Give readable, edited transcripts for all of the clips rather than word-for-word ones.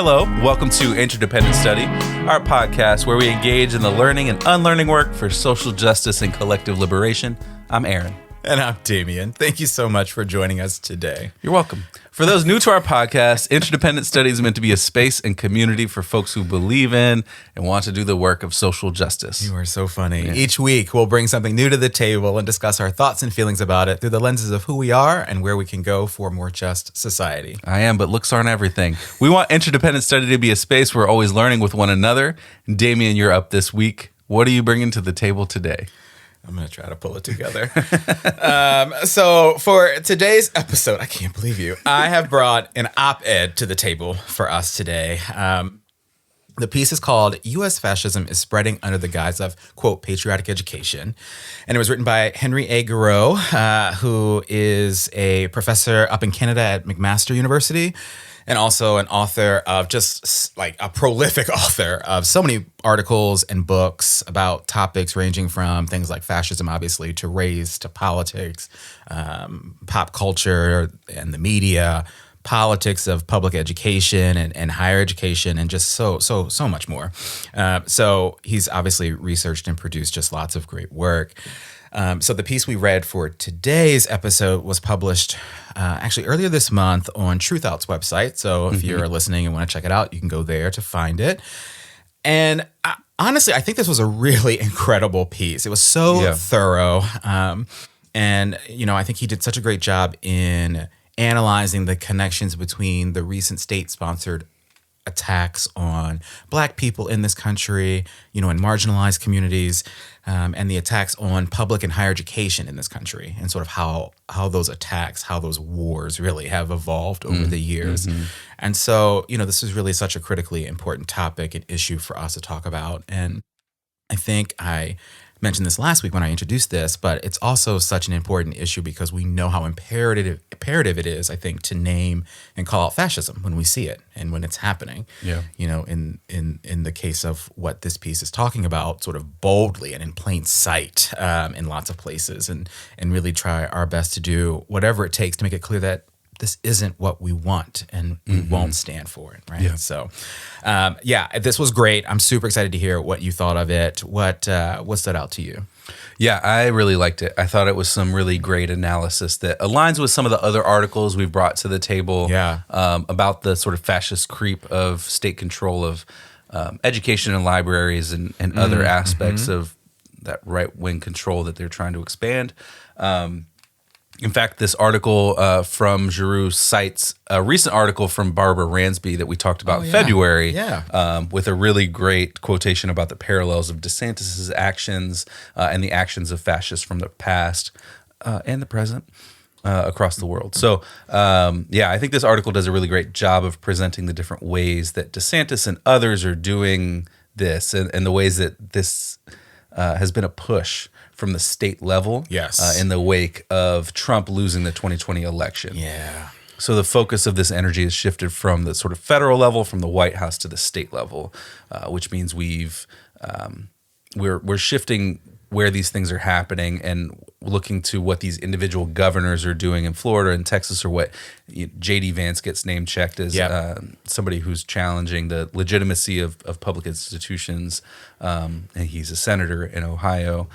Hello, welcome to Interdependent Study, our podcast where we engage in the learning and unlearning work for social justice and collective liberation. I'm Aaron. And I'm Damien. Thank you so much for joining us today. You're welcome. For those new to our podcast, Interdependent Study is meant to be a space and community for folks who believe in and want to do the work of social justice. You are so funny. Yeah. Each week, we'll bring something new to the table and discuss our thoughts and feelings about it through the lenses of who we are and where we can go for a more just society. I am, but looks aren't everything. We want Interdependent Study to be a space where we're always learning with one another. Damien, you're up this week. What are you bringing to the table today? I'm going to try to pull it together. So for today's episode, I can't believe you, I have brought an op-ed to the table for us today. The piece is called U.S. Fascism is Spreading Under the Guise of, quote, Patriotic Education. And it was written by Henry A. Garreau, who is a professor up in Canada at McMaster University, and also an author of just like a prolific author of so many articles and books about topics ranging from things like fascism, obviously, to race, to politics, pop culture and the media, politics of public education and higher education, and just so much more. So he's obviously researched and produced just lots of great work. So the piece we read for today's episode was published actually earlier this month on Truth Out's website. So if you're listening and want to check it out, you can go there to find it. And honestly, I think this was a really incredible piece. It was so thorough. And, you know, I think he did such a great job in analyzing the connections between the recent state-sponsored attacks on Black people in this country, you know, in marginalized communities, and the attacks on public and higher education in this country, and sort of how those attacks, how those wars really have evolved over the years. And so, you know, this is really such a critically important topic and issue for us to talk about. And I think I mentioned this last week when I introduced this, but it's also such an important issue because we know how imperative it is, I think, to name and call out fascism when we see it and when it's happening. Yeah. You know, in the case of what this piece is talking about, sort of boldly and in plain sight in lots of places, and really try our best to do whatever it takes to make it clear that this isn't what we want and we won't stand for it, right? Yeah. So, this was great. I'm super excited to hear what you thought of it. What stood out to you? Yeah, I really liked it. I thought it was some really great analysis that aligns with some of the other articles we've brought to the table about the sort of fascist creep of state control of education and libraries and other aspects of that right-wing control that they're trying to expand. In fact, this article from Giroux cites a recent article from Barbara Ransby that we talked about in February with a really great quotation about the parallels of DeSantis' actions and the actions of fascists from the past and the present across the world. So, I think this article does a really great job of presenting the different ways that DeSantis and others are doing this and the ways that this has been a push from the state level in the wake of Trump losing the 2020 election. Yeah. So the focus of this energy has shifted from the sort of federal level, from the White House to the state level, which means we're shifting where these things are happening and looking to what these individual governors are doing in Florida and Texas, or what J.D. Vance gets name checked as somebody who's challenging the legitimacy of public institutions, and he's a senator in Ohio.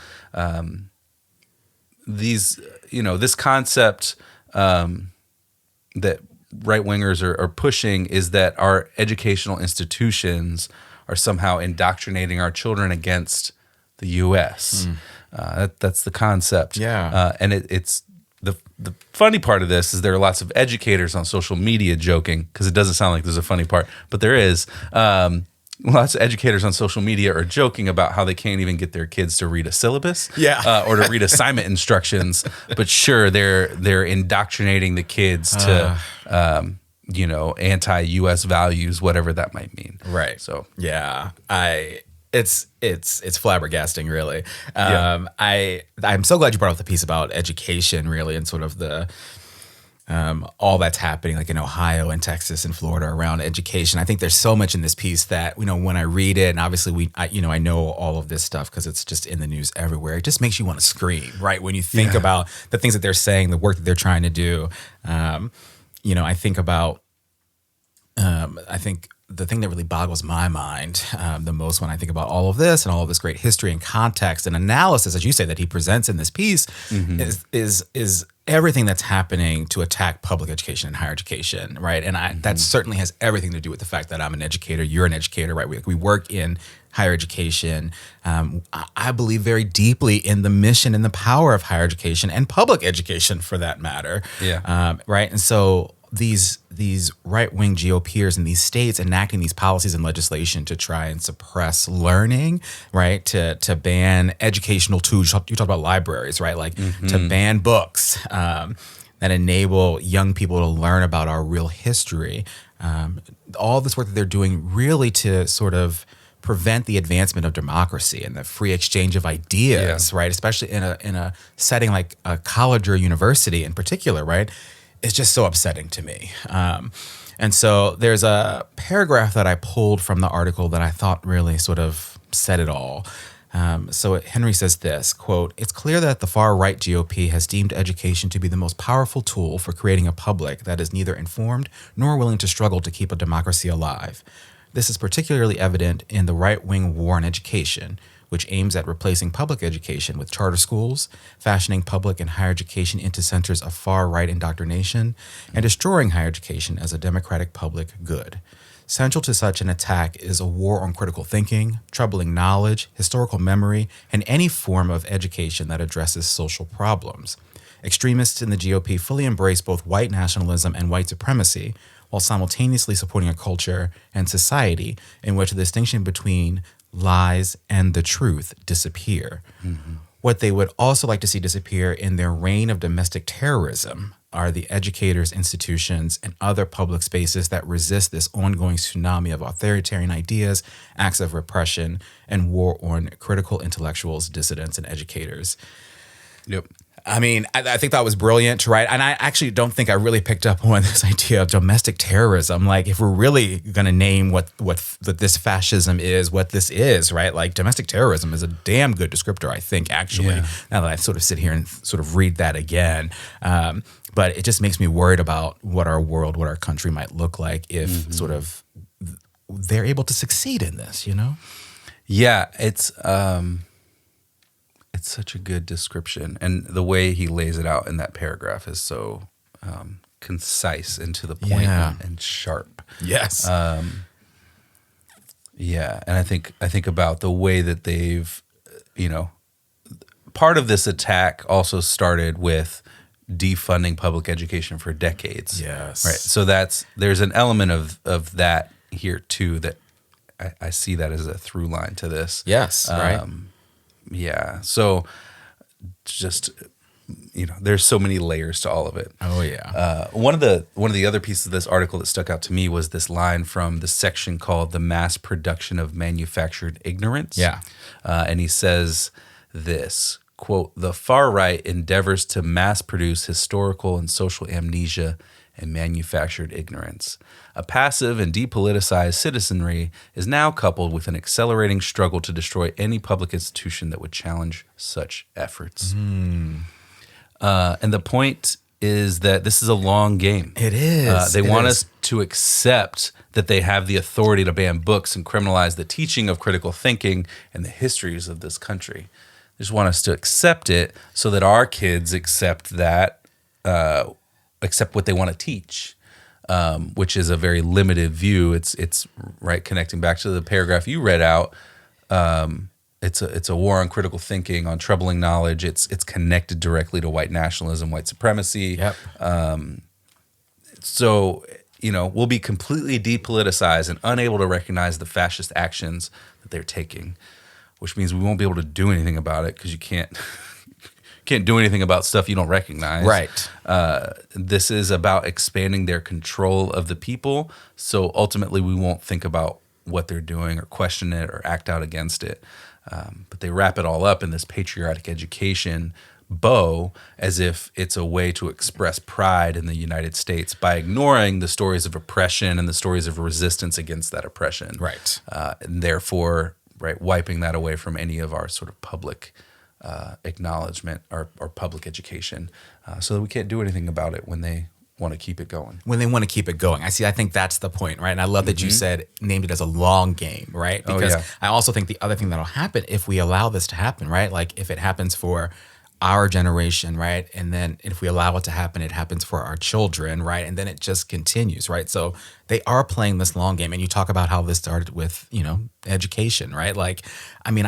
This concept that right-wingers are pushing is that our educational institutions are somehow indoctrinating our children against the U.S. That's the concept. Yeah. And it's the funny part of this is there are lots of educators on social media joking, because it doesn't sound like there's a funny part, but there is. Lots of educators on social media are joking about how they can't even get their kids to read a syllabus or to read assignment instructions. But sure, they're indoctrinating the kids to anti-U.S. values, whatever that might mean. Right. So It's flabbergasting, really. I'm so glad you brought up the piece about education, really, and sort of the all that's happening, like in Ohio and Texas and Florida around education. I think there's so much in this piece that, you know, when I read it, and obviously I know all of this stuff because it's just in the news everywhere. It just makes you want to scream, right? When you think about the things that they're saying, the work that they're trying to do. I think about, the thing that really boggles my mind the most when I think about all of this and all of this great history and context and analysis, as you say, that he presents in this piece, is everything that's happening to attack public education and higher education, right? And that certainly has everything to do with the fact that I'm an educator, you're an educator, right? We work in higher education. I believe very deeply in the mission and the power of higher education and public education, for that matter. Yeah. Right. And so these right-wing GOPers in these states enacting these policies and legislation to try and suppress learning, right? To ban educational tools. You talk about libraries, right? Like to ban books that enable young people to learn about our real history. All this work that they're doing really to sort of prevent the advancement of democracy and the free exchange of ideas, right? Especially in a setting like a college or university in particular, right? It's just so upsetting to me. And so there's a paragraph that I pulled from the article that I thought really sort of said it all. So Henry says this, quote, "It's clear that the far-right GOP has deemed education to be the most powerful tool for creating a public that is neither informed nor willing to struggle to keep a democracy alive. This is particularly evident in the right-wing war on education, which aims at replacing public education with charter schools, fashioning public and higher education into centers of far-right indoctrination, and destroying higher education as a democratic public good. Central to such an attack is a war on critical thinking, troubling knowledge, historical memory, and any form of education that addresses social problems. Extremists in the GOP fully embrace both white nationalism and white supremacy, while simultaneously supporting a culture and society in which the distinction between lies and the truth disappear. What they would also like to see disappear in their reign of domestic terrorism are the educators, institutions, and other public spaces that resist this ongoing tsunami of authoritarian ideas, acts of repression, and war on critical intellectuals, dissidents, and educators." Yep. I mean, I think that was brilliant to write. And I actually don't think I really picked up on this idea of domestic terrorism. Like, if we're really going to name what this fascism is, what this is, right? Like, domestic terrorism is a damn good descriptor, I think, actually, now that I sort of sit here and sort of read that again. But it just makes me worried about what our world, what our country might look like if sort of they're able to succeed in this, you know? Yeah, it's such a good description, and the way he lays it out in that paragraph is so concise and to the point and sharp. Yes. Yeah, and I think about the way that they've, part of this attack also started with defunding public education for decades. Yes. Right. So there's an element of that here too, that I see that as a through line to this. Yes. Right. Yeah. So just, there's so many layers to all of it. Oh yeah. One of the other pieces of this article that stuck out to me was this line from the section called "The Mass Production of Manufactured Ignorance." Yeah. And he says this, quote, "The far right endeavors to mass produce historical and social amnesia and manufactured ignorance. A passive and depoliticized citizenry is now coupled with an accelerating struggle to destroy any public institution that would challenge such efforts." And the point is that this is a long game. It is. They want us to accept that they have the authority to ban books and criminalize the teaching of critical thinking and the histories of this country. They just want us to accept it so that our kids accept that, accept what they want to teach, which is a very limited view. It's right, connecting back to the paragraph you read out. It's a war on critical thinking, on troubling knowledge. It's connected directly to white nationalism, white supremacy. Yep. So we'll be completely depoliticized and unable to recognize the fascist actions that they're taking, which means we won't be able to do anything about it because you can't do anything about stuff you don't recognize. Right. This is about expanding their control of the people. So ultimately, we won't think about what they're doing or question it or act out against it. But they wrap it all up in this patriotic education bow as if it's a way to express pride in the United States by ignoring the stories of oppression and the stories of resistance against that oppression. Right. And therefore, right, wiping that away from any of our sort of public acknowledgement or public education, so that we can't do anything about it when they want to keep it going. When they want to keep it going. I think that's the point, right? And I love that you named it as a long game, right? Because I also think the other thing that'll happen if we allow this to happen, right? Like if it happens for our generation, right? And then if we allow it to happen, it happens for our children, right? And then it just continues, right? So they are playing this long game. And you talk about how this started with, education, right? Like, I mean,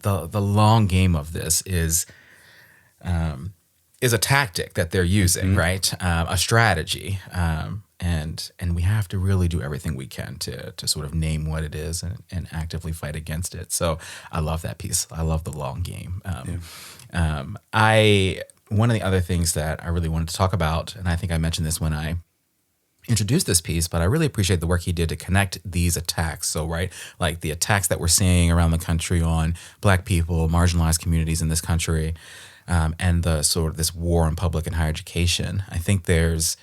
the long game of this is a tactic that they're using, right? A strategy. And we have to really do everything we can to sort of name what it is and actively fight against it. So I love that piece. I love the long game. One of the other things that I really wanted to talk about, and I think I mentioned this when I introduced this piece, but I really appreciate the work he did to connect these attacks. So, right, like the attacks that we're seeing around the country on Black people, marginalized communities in this country, and the sort of this war on public and higher education. I think there's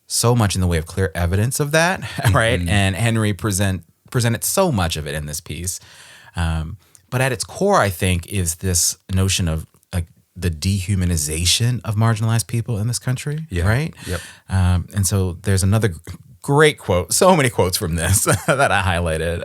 so much in the way of clear evidence of that, right? And Henry presented so much of it in this piece. But at its core, I think, is this notion of like the dehumanization of marginalized people in this country, right? Yep. And so there's another great quote, so many quotes from this that I highlighted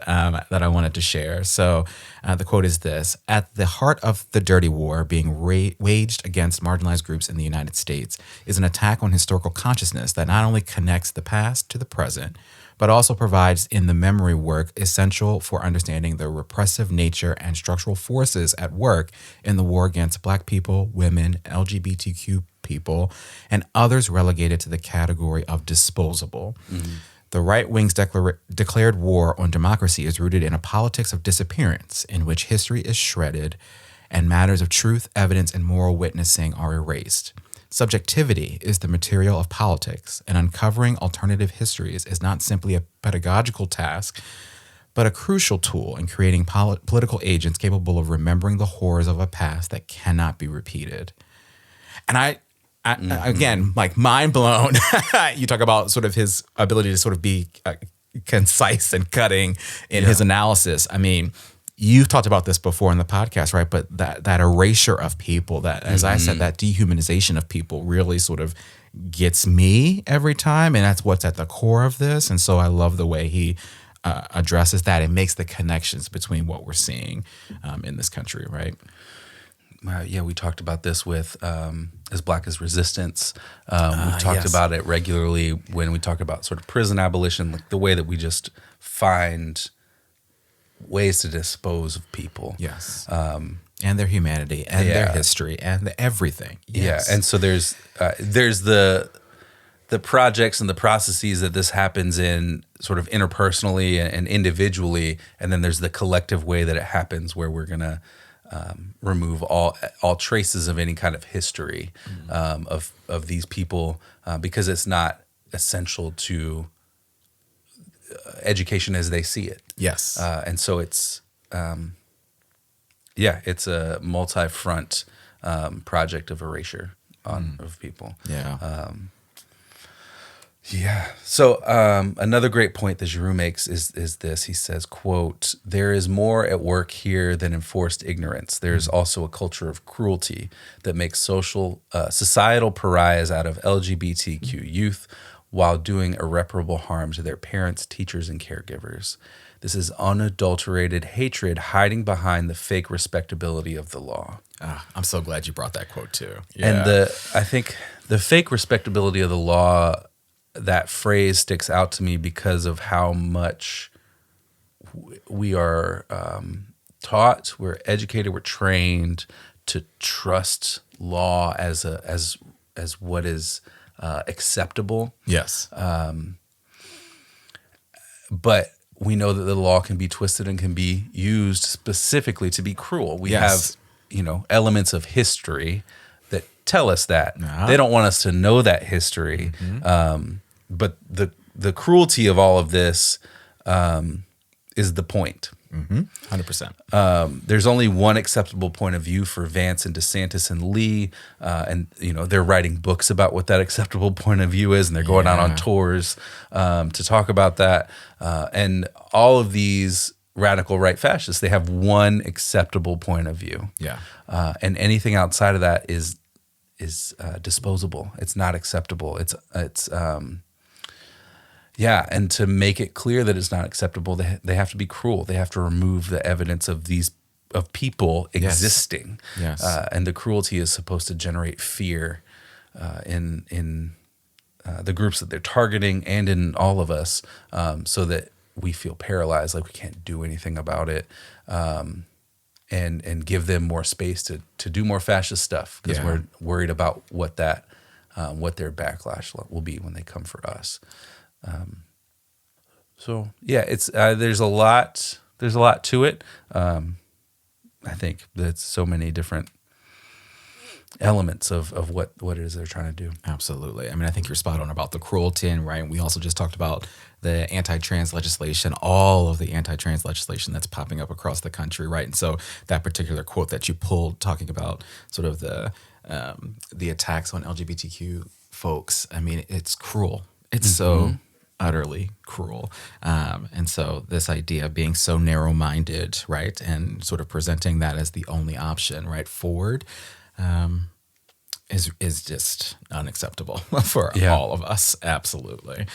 that I wanted to share. So the quote is this: "At the heart of the dirty war being waged against marginalized groups in the United States is an attack on historical consciousness that not only connects the past to the present, but also provides in the memory work essential for understanding the repressive nature and structural forces at work in the war against Black people, women, LGBTQ people, and others relegated to the category of disposable. The right wing's declared war on democracy is rooted in a politics of disappearance in which history is shredded and matters of truth, evidence, and moral witnessing are erased. Subjectivity is the material of politics, and uncovering alternative histories is not simply a pedagogical task, but a crucial tool in creating political agents capable of remembering the horrors of a past that cannot be repeated." And I again, like mind blown. You talk about sort of his ability to sort of be concise and cutting in his analysis. I mean, you've talked about this before in the podcast, right? But that erasure of people, that, as I said, that dehumanization of people really sort of gets me every time. And that's what's at the core of this. And so I love the way he addresses that and makes the connections between what we're seeing in this country, right? Yeah, we talked about this with As Black as Resistance. We talked about it regularly when we talk about sort of prison abolition, like the way that we just find ways to dispose of people. Yes. And their humanity and their history and everything. Yes. Yeah. And so there's the projects and the processes that this happens in sort of interpersonally and individually. And then there's the collective way that it happens where we're going to remove all traces of any kind of history of these people because it's not essential to education as they see it. Yes. And so it's it's a multi-front project of erasure of people. Yeah. So another great point that Giroux makes is this. He says, quote, "There is more at work here than enforced ignorance. There's also a culture of cruelty that makes societal pariahs out of LGBTQ youth while doing irreparable harm to their parents, teachers, and caregivers. This is unadulterated hatred hiding behind the fake respectability of the law." I'm so glad you brought that quote too. Yeah. And I think the fake respectability of the law, that phrase sticks out to me because of how much we are taught, we're educated, we're trained to trust law as what is acceptable. Yes. But we know that the law can be twisted and can be used specifically to be cruel. We have, elements of history that tell us that. They don't want us to know that history. But the cruelty of all of this is the point. 100%. There's only one acceptable point of view for Vance and DeSantis and Lee, and they're writing books about what that acceptable point of view is, and they're going out on tours to talk about that. And all of these radical right fascists, they have one acceptable point of view. Yeah. And anything outside of that is disposable. It's not acceptable. And to make it clear that it's not acceptable, they have to be cruel. They have to remove the evidence of people existing. Yes. And the cruelty is supposed to generate fear in the groups that they're targeting and in all of us, so that we feel paralyzed, like we can't do anything about it, and give them more space to do more fascist stuff, because we're worried about what their backlash will be when they come for us. It's there's a lot to it. I think that's so many different elements of what it is they're trying to do. Absolutely. I mean, I think you're spot on about the cruelty, and right. We also just talked about the anti-trans legislation, all of the anti-trans legislation that's popping up across the country, right? And so that particular quote that you pulled, talking about sort of the attacks on LGBTQ folks, I mean, it's cruel. It's so utterly cruel. And so this idea of being so narrow-minded, right, and sort of presenting that as the only option, right, forward, is just unacceptable for all of us. Absolutely.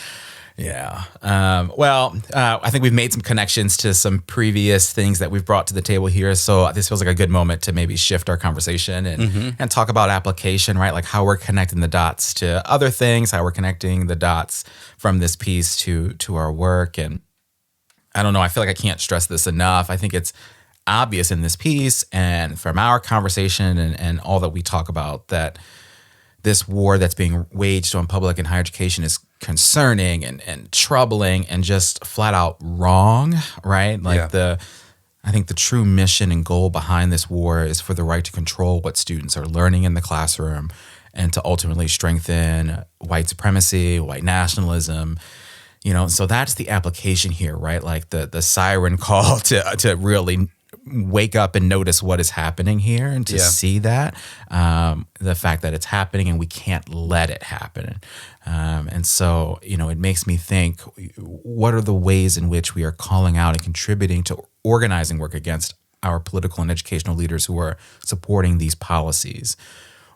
Yeah. I think we've made some connections to some previous things that we've brought to the table here. So this feels like a good moment to maybe shift our conversation and talk about application, right? Like how we're connecting the dots to other things, how we're connecting the dots from this piece to our work. And I don't know, I feel like I can't stress this enough. I think it's obvious in this piece and from our conversation and all that we talk about that this war that's being waged on public and higher education is concerning and troubling and just flat out wrong, right? Like I think the true mission and goal behind this war is for the right to control what students are learning in the classroom and to ultimately strengthen white supremacy, white nationalism. So that's the application here, right? Like the siren call to really wake up and notice what is happening here and to see that, the fact that it's happening and we can't let it happen. And so, it makes me think, what are the ways in which we are calling out and contributing to organizing work against our political and educational leaders who are supporting these policies?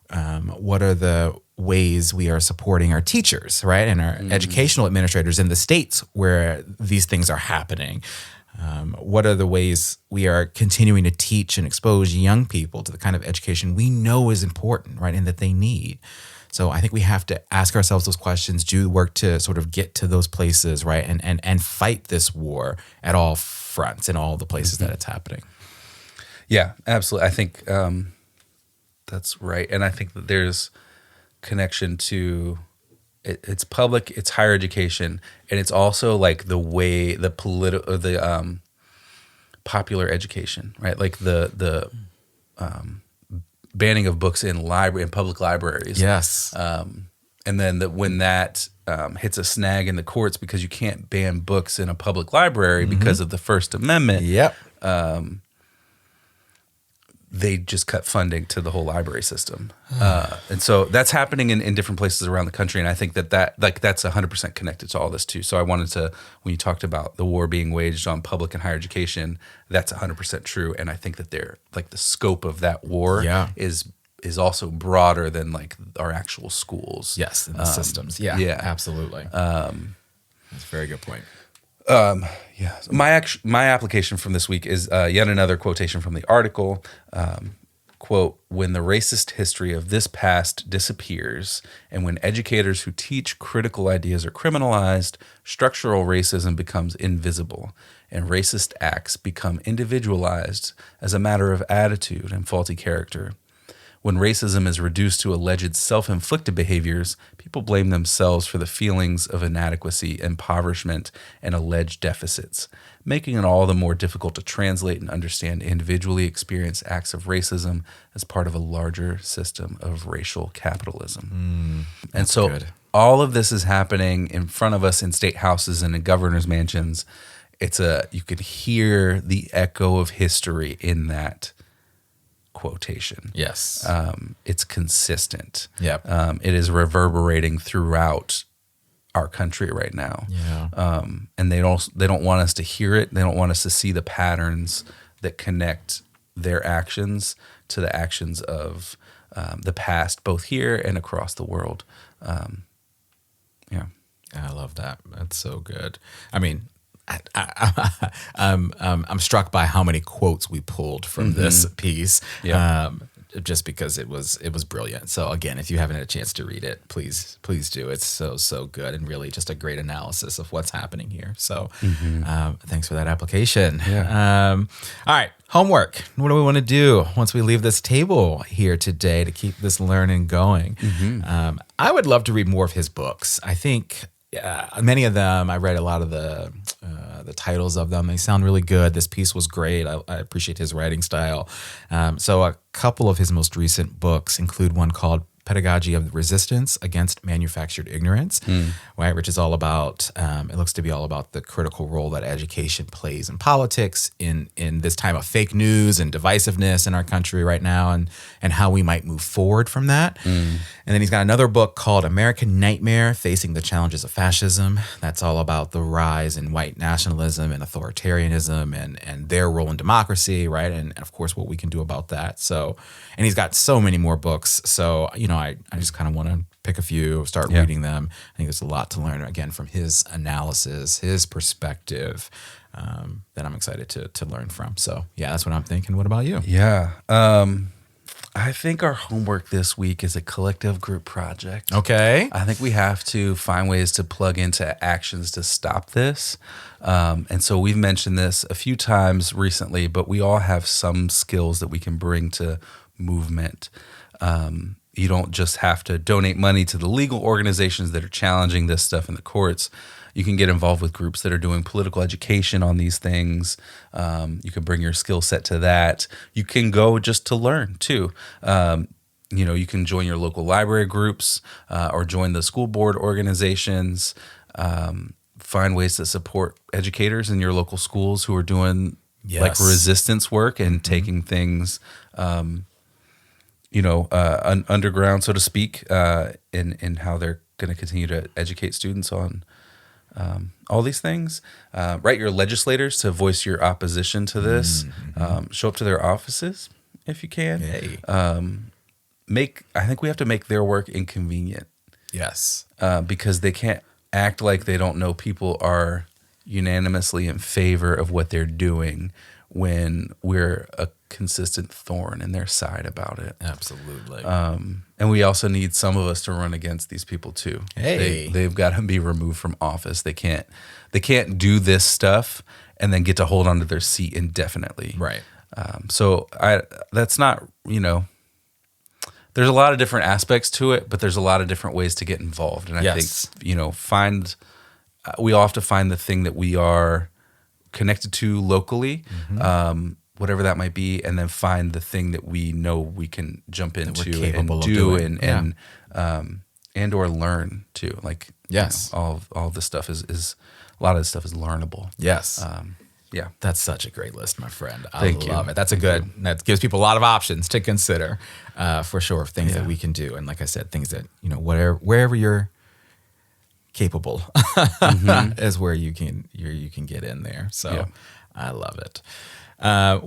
What are the ways we are supporting our teachers, right, and our educational administrators in the states where these things are happening? What are the ways we are continuing to teach and expose young people to the kind of education we know is important, right, and that they need? So I think we have to ask ourselves those questions, do work to sort of get to those places, right, and fight this war at all fronts in all the places that it's happening. Yeah, absolutely. I think that's right. And I think that there's connection to it's public, it's higher education, and it's also like the way the popular education, right? Like the banning of books in public libraries. Yes. And then when that hits a snag in the courts because you can't ban books in a public library because of the First Amendment. Yep. They just cut funding to the whole library system. And so that's happening in different places around the country. And I think that's 100% connected to all this too. So I wanted to, when you talked about the war being waged on public and higher education, that's 100% true. And I think that the scope of that war is also broader than like our actual schools. Yes, and the systems. Yeah, absolutely. That's a very good point. So my application from this week is yet another quotation from the article. Quote, "When the racist history of this past disappears, and when educators who teach critical ideas are criminalized, structural racism becomes invisible, and racist acts become individualized as a matter of attitude and faulty character. When racism is reduced to alleged self-inflicted behaviors, people blame themselves for the feelings of inadequacy, impoverishment, and alleged deficits, making it all the more difficult to translate and understand individually experienced acts of racism as part of a larger system of racial capitalism." And so good. All of this is happening in front of us in state houses and in governors' mansions. You could hear the echo of history in that quotation. Yes. It's consistent. Yep. It is reverberating throughout our country right now. Yeah. And they don't want us to hear it. They don't want us to see the patterns that connect their actions to the actions of the past, both here and across the world. Yeah. I love that. That's so good. I mean, I'm struck by how many quotes we pulled from this piece. Yeah. Just because it was brilliant. So again, if you haven't had a chance to read it, please do. It's so good and really just a great analysis of what's happening here. So thanks for that application. Yeah. All right, homework. What do we want to do once we leave this table here today to keep this learning going? I would love to read more of his books. I think many of them, I read a lot of the titles of them. They sound really good. This piece was great. I appreciate his writing style. So a couple of his most recent books include one called Pedagogy of the Resistance Against Manufactured Ignorance, right, which is all about, it looks to be all about the critical role that education plays in politics in this time of fake news and divisiveness in our country right now, and how we might move forward from that. And then he's got another book called American Nightmare, Facing the Challenges of Fascism. That's all about the rise in white nationalism and authoritarianism and their role in democracy, right? And of course, what we can do about that. So, and he's got so many more books. So, I just kind of want to pick a few, start reading them. I think there's a lot to learn, again, from his analysis, his perspective, that I'm excited to learn from. So, yeah, that's what I'm thinking. What about you? Yeah. I think our homework this week is a collective group project. Okay. I think we have to find ways to plug into actions to stop this. And so we've mentioned this a few times recently, but we all have some skills that we can bring to movement. You don't just have to donate money to the legal organizations that are challenging this stuff in the courts. You can get involved with groups that are doing political education on these things. You can bring your skill set to that. You can go just to learn too. You can join your local library groups or join the school board organizations. Find ways to support educators in your local schools who are doing like resistance work and taking things underground, so to speak, in how they're going to continue to educate students on all these things. Write your legislators to voice your opposition to this. Show up to their offices if you can. Hey. I think we have to make their work inconvenient. Yes. Because they can't act like they don't know people are unanimously in favor of what they're doing when we're a consistent thorn in their side about it. Absolutely. And we also need some of us to run against these people too. Hey. They've got to be removed from office. They can't do this stuff and then get to hold onto their seat indefinitely. Right. That's not, there's a lot of different aspects to it, but there's a lot of different ways to get involved. And I think, we all have to find the thing that we are connected to locally, whatever that might be, and then find the thing that we know we can jump into and do and or learn too. Like, all this stuff is a lot of this stuff is learnable. Yes. Yeah. That's such a great list, my friend. I Thank love you. it. That gives people a lot of options to consider, for sure, of things that we can do. And like I said, things that, wherever you're capable is where you can get in there. So I love it. All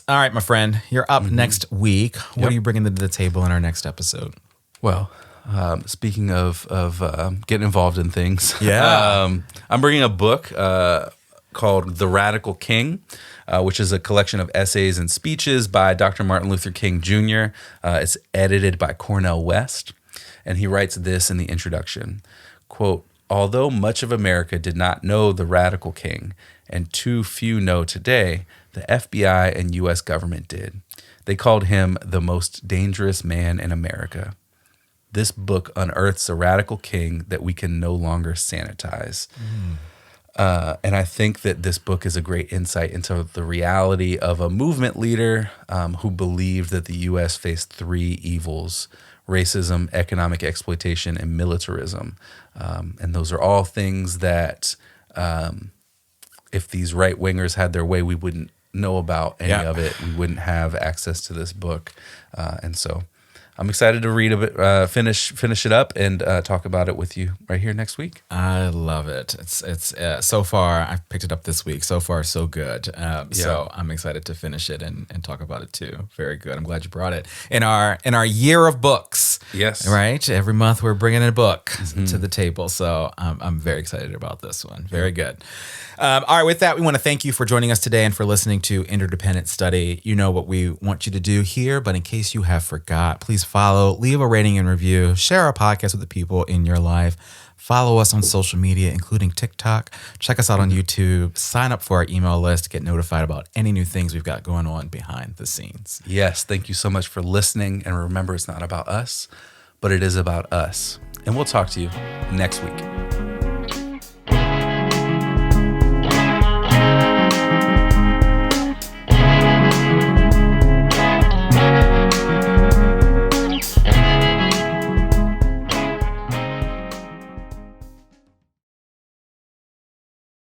right, my friend, you're up next week. What are you bringing to the table in our next episode? Well, speaking of getting involved in things, Yeah. I'm bringing a book called The Radical King, which is a collection of essays and speeches by Dr. Martin Luther King Jr. It's edited by Cornell West, and he writes this in the introduction, quote, "Although much of America did not know the Radical King, and too few know today, the FBI and U.S. government did. They called him the most dangerous man in America. This book unearths a radical king that we can no longer sanitize." And I think that this book is a great insight into the reality of a movement leader who believed that the U.S. faced three evils: racism, economic exploitation, and militarism. And those are all things that if these right-wingers had their way, we wouldn't know about any of it. We wouldn't have access to this book. And so I'm excited to read a bit, finish it up, and talk about it with you right here next week. I love it. It's so far, I've picked it up this week. So far, so good. So I'm excited to finish it and talk about it too. Very good. I'm glad you brought it in our year of books. Yes. Right. Every month we're bringing a book to the table. So I'm very excited about this one. Very good. All right. With that, we want to thank you for joining us today and for listening to Interdependent Study. You know what we want you to do here, but in case you have forgot, please follow, leave a rating and review, share our podcast with the people in your life. Follow us on social media, including TikTok. Check us out on YouTube. Sign up for our email list to get notified about any new things we've got going on behind the scenes. Yes, thank you so much for listening. And remember, it's not about us, but it is about us. And we'll talk to you next week.